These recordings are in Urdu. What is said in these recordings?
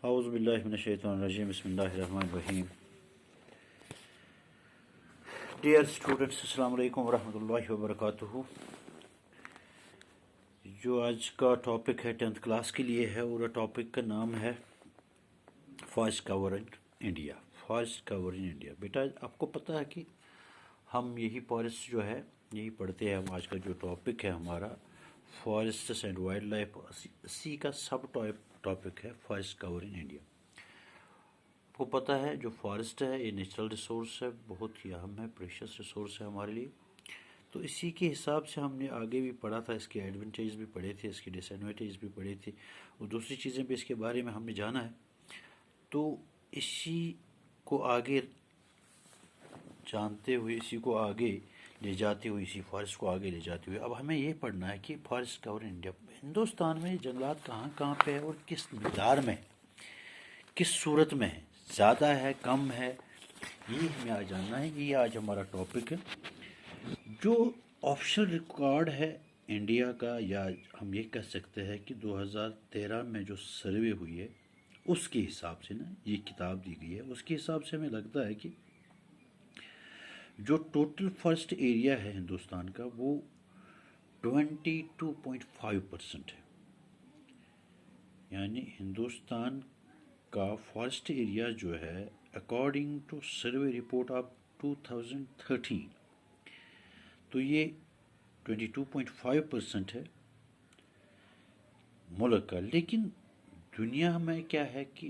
اعوذ باللہ من الشیطان الرجیم بسم اللہ الرحمن الرحیم. ڈیئر اسٹوڈنٹس، السلام علیکم ورحمۃ اللہ وبرکاتہ. جو آج کا ٹاپک ہے 10th کلاس کے لیے ہے، اور ٹاپک کا نام ہے forest cover in India. Forest cover in India. بیٹا آپ کو پتہ ہے کہ ہم یہی فارسٹ جو ہے یہی پڑھتے ہیں. ہم آج کا جو ٹاپک ہے ہمارا فارسٹس اینڈ وائلڈ لائف، اسی کا سب ٹاپک ہے فارسٹ کور ان انڈیا. آپ کو پتہ ہے جو فارسٹ ہے یہ نیچرل ریسورس ہے، بہت ہی اہم ہے، پریشیس ریسورس ہے ہمارے لیے. تو اسی کے حساب سے ہم نے آگے بھی پڑھا تھا، اس کے ایڈوانٹیج بھی پڑھے تھے، اس کے ڈس ایڈوانٹیج بھی پڑھے تھے، اور دوسری چیزیں بھی اس کے بارے میں ہم نے جانا ہے. تو اسی کو آگے جانتے ہوئے، اسی کو آگے لے جاتے ہوئے، اسی فارسٹ کو آگے لے جاتے ہوئے اب ہمیں یہ پڑھنا ہے کہ فارسٹ کور انڈیا، ہندوستان میں جنگلات کہاں کہاں پہ ہے اور کس مقدار میں، کس صورت میں ہے، زیادہ ہے، کم ہے، یہ ہمیں آج جاننا ہے. یہ آج ہمارا ٹاپک ہے. جو آفیشل ریکارڈ ہے انڈیا کا، یا ہم یہ کہہ سکتے ہیں کہ 2013 میں جو سروے ہوئی ہے اس کے حساب سے نا یہ کتاب دی گئی ہے، اس کے حساب سے ہمیں لگتا ہے کہ جو ٹوٹل فارسٹ ایریا ہے ہندوستان کا وہ 22.5% ہے. یعنی ہندوستان کا فارسٹ ایریا جو ہے according to survey report of 2013 تو یہ 22.5% ہے ملک کا. لیکن دنیا میں کیا ہے کہ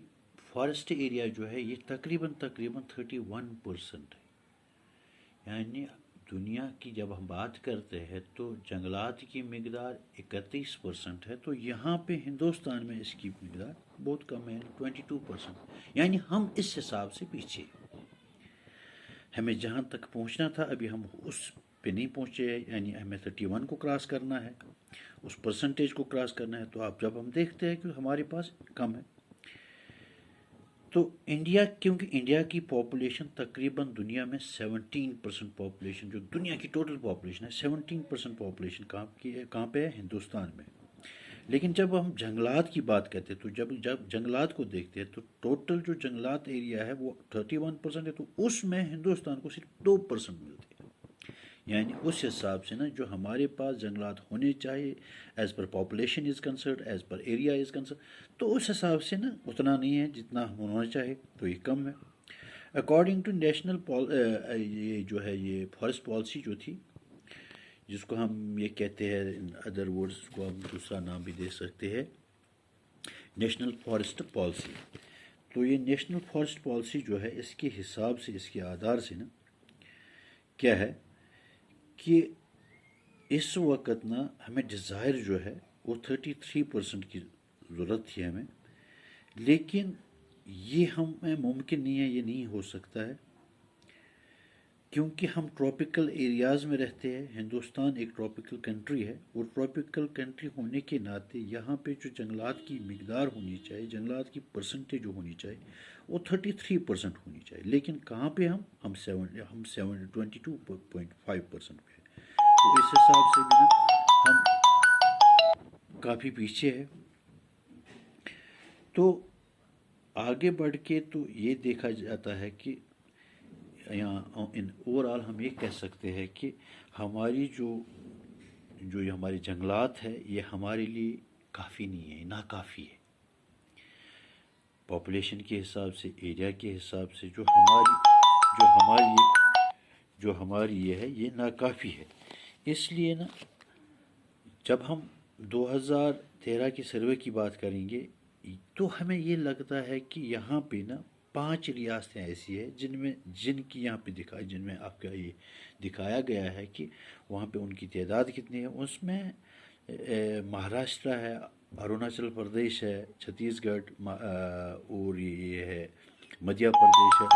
فارسٹ ایریا جو ہے یہ تقریباً 31% ہے. یعنی دنیا کی جب ہم بات کرتے ہیں تو جنگلات کی مقدار 31% ہے، تو یہاں پہ ہندوستان میں اس کی مقدار بہت کم ہے، 22%. یعنی ہم اس حساب سے پیچھے، ہمیں جہاں تک پہنچنا تھا ابھی ہم اس پہ نہیں پہنچے ہیں. یعنی ہمیں 31 کو کراس کرنا ہے، اس پرسنٹیج کو کراس کرنا ہے. تو اب جب ہم دیکھتے ہیں کہ ہمارے پاس کم ہے، تو انڈیا، کیونکہ انڈیا کی پاپولیشن تقریباً دنیا میں 17% پاپولیشن، جو دنیا کی ٹوٹل پاپولیشن ہے 17% پاپولیشن کہاں پہ ہے؟ ہندوستان میں. لیکن جب ہم جنگلات کی بات کرتے ہیں تو جب جنگلات کو دیکھتے ہیں تو ٹوٹل جو جنگلات ایریا ہے وہ 31% ہے، تو اس میں ہندوستان کو صرف 2% ملتے ہیں. یعنی اس حساب سے نا جو ہمارے پاس جنگلات ہونے چاہیے as per population is concerned, as per area is concerned, تو اس حساب سے نا اتنا نہیں ہے جتنا ہونا چاہیے، تو یہ کم ہے. اکارڈنگ ٹو نیشنل یہ جو ہے یہ فارسٹ پالیسی جو تھی، جس کو ہم یہ کہتے ہیں ادر ورڈز کو ہم دوسرا نام بھی دے سکتے ہیں، نیشنل فارسٹ پالیسی. تو یہ نیشنل فارسٹ پالیسی جو ہے اس کے حساب سے، اس کے آدھار سے نا کیا ہے کہ اس وقت نا ہمیں ڈیزائر جو ہے وہ 33% کی ضرورت تھی ہمیں. لیکن یہ ہمیں ممکن نہیں ہے، یہ نہیں ہو سکتا ہے، کیونکہ ہم ٹراپیکل ایریاز میں رہتے ہیں. ہندوستان ایک ٹراپیکل کنٹری ہے، اور ٹراپیکل کنٹری ہونے کے ناطے یہاں پہ جو جنگلات کی مقدار ہونی چاہیے، جنگلات کی پرسنٹیج جو ہونی چاہیے وہ 33% ہونی چاہیے. لیکن کہاں پہ ہم 22.5% پہ. تو اس حساب سے بھی نا ہم کافی پیچھے ہیں. تو آگے بڑھ کے تو یہ دیکھا جاتا ہے کہ یہاں اوور آل ہم یہ کہہ سکتے ہیں کہ ہماری جو یہ ہمارے جنگلات ہے یہ ہمارے لیے کافی نہیں ہے، ناکافی ہے. پاپولیشن کے حساب سے، ایریا کے حساب سے جو ہماری یہ ہے یہ ناکافی ہے. اس لیے نا جب ہم 2013 کی سروے کی بات کریں گے تو ہمیں یہ لگتا ہے کہ یہاں پہ نا 5 ریاستیں ایسی ہیں جن کی یہاں پہ جن میں آپ کا یہ دکھایا گیا ہے کہ وہاں پہ ان کی تعداد کتنی ہے. اس میں مہاراشٹرا ہے، اروناچل پردیش ہے، چھتیس گڑھ، اور یہ ہے مدھیہ پردیش ہے،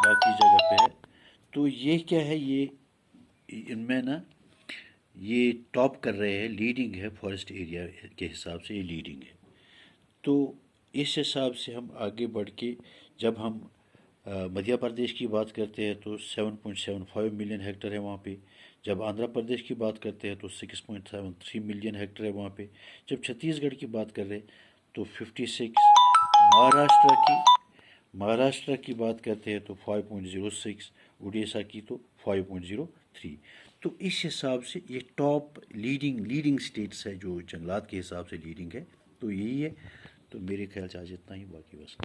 باقی جگہ پہ ہے. تو یہ کیا ہے، یہ ان میں نا یہ ٹاپ کر رہے ہیں، لیڈنگ ہے فارسٹ ایریا کے حساب سے، یہ لیڈنگ ہے. تو اس حساب سے ہم آگے بڑھ کے جب ہم مدھیہ پردیش کی بات کرتے ہیں تو 7.75 ملین ہیکٹر ہے وہاں پہ. جب آندھرا پردیش کی بات کرتے ہیں تو 6.73 ملین ہیکٹر ہے وہاں پہ. جب چھتیس گڑھ کی بات کر رہے تو 56. مہاراشٹر کی بات کرتے ہیں تو 5.06. اڑیسہ کی تو 5.03. تو اس حساب سے یہ ٹاپ لیڈنگ اسٹیٹس ہے جو جنگلات کے حساب سے لیڈنگ ہے. تو یہی ہے. تو میرے خیال سے آج اتنا ہی، باقی بس.